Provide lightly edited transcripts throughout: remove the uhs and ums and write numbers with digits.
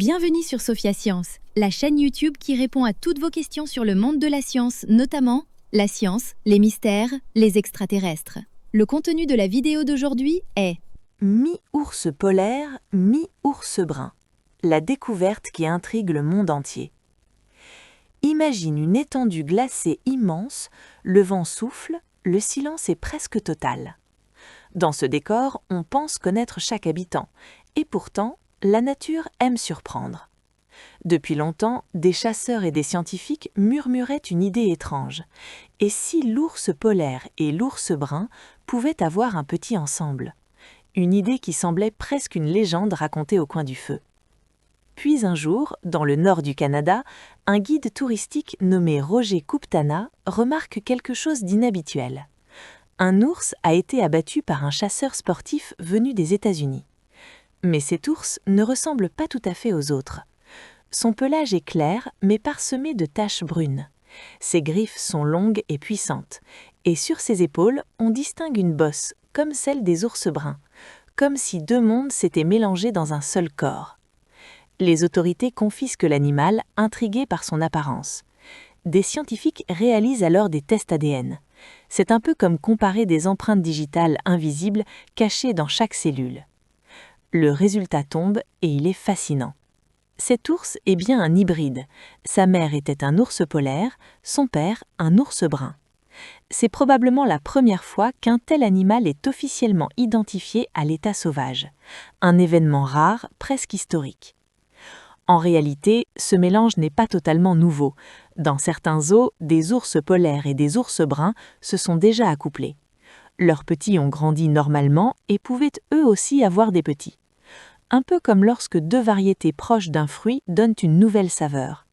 Bienvenue sur Sophia Science, la chaîne YouTube qui répond à toutes vos questions sur le monde de la science, notamment la science, les mystères, les extraterrestres. Le contenu de la vidéo d'aujourd'hui est Mi-ours polaire, mi-ours brun. La découverte qui intrigue le monde entier. Imagine une étendue glacée immense, le vent souffle, le silence est presque total. Dans ce décor, on pense connaître chaque habitant, et pourtant, la nature aime surprendre. Depuis longtemps, des chasseurs et des scientifiques murmuraient une idée étrange. Et si l'ours polaire et l'ours brun pouvaient avoir un petit ensemble? Une idée qui semblait presque une légende racontée au coin du feu. Puis un jour, dans le nord du Canada, un guide touristique nommé Roger Kuptana remarque quelque chose d'inhabituel. Un ours a été abattu par un chasseur sportif venu des États-Unis. Mais cet ours ne ressemble pas tout à fait aux autres. Son pelage est clair, mais parsemé de taches brunes. Ses griffes sont longues et puissantes, et sur ses épaules, on distingue une bosse, comme celle des ours bruns, comme si deux mondes s'étaient mélangés dans un seul corps. Les autorités confisquent l'animal, intriguées par son apparence. Des scientifiques réalisent alors des tests ADN. C'est un peu comme comparer des empreintes digitales invisibles cachées dans chaque cellule. Le résultat tombe et il est fascinant. Cet ours est bien un hybride. Sa mère était un ours polaire, son père un ours brun. C'est probablement la première fois qu'un tel animal est officiellement identifié à l'état sauvage. Un événement rare, presque historique. En réalité, ce mélange n'est pas totalement nouveau. Dans certains zoos, des ours polaires et des ours bruns se sont déjà accouplés. Leurs petits ont grandi normalement et pouvaient eux aussi avoir des petits. Un peu comme lorsque deux variétés proches d'un fruit donnent une nouvelle saveur.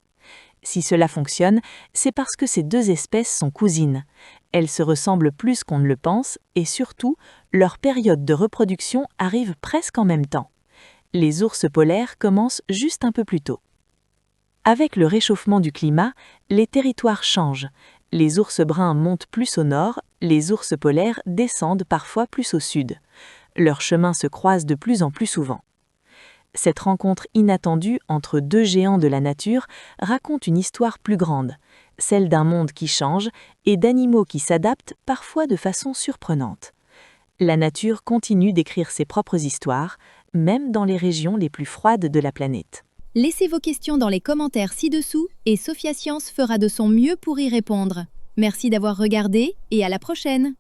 Si cela fonctionne, c'est parce que ces deux espèces sont cousines. Elles se ressemblent plus qu'on ne le pense et surtout, leur période de reproduction arrive presque en même temps. Les ours polaires commencent juste un peu plus tôt. Avec le réchauffement du climat, les territoires changent. Les ours bruns montent plus au nord, les ours polaires descendent parfois plus au sud. Leurs chemins se croisent de plus en plus souvent. Cette rencontre inattendue entre deux géants de la nature raconte une histoire plus grande, celle d'un monde qui change et d'animaux qui s'adaptent parfois de façon surprenante. La nature continue d'écrire ses propres histoires, même dans les régions les plus froides de la planète. Laissez vos questions dans les commentaires ci-dessous et Sophia Science fera de son mieux pour y répondre. Merci d'avoir regardé et à la prochaine!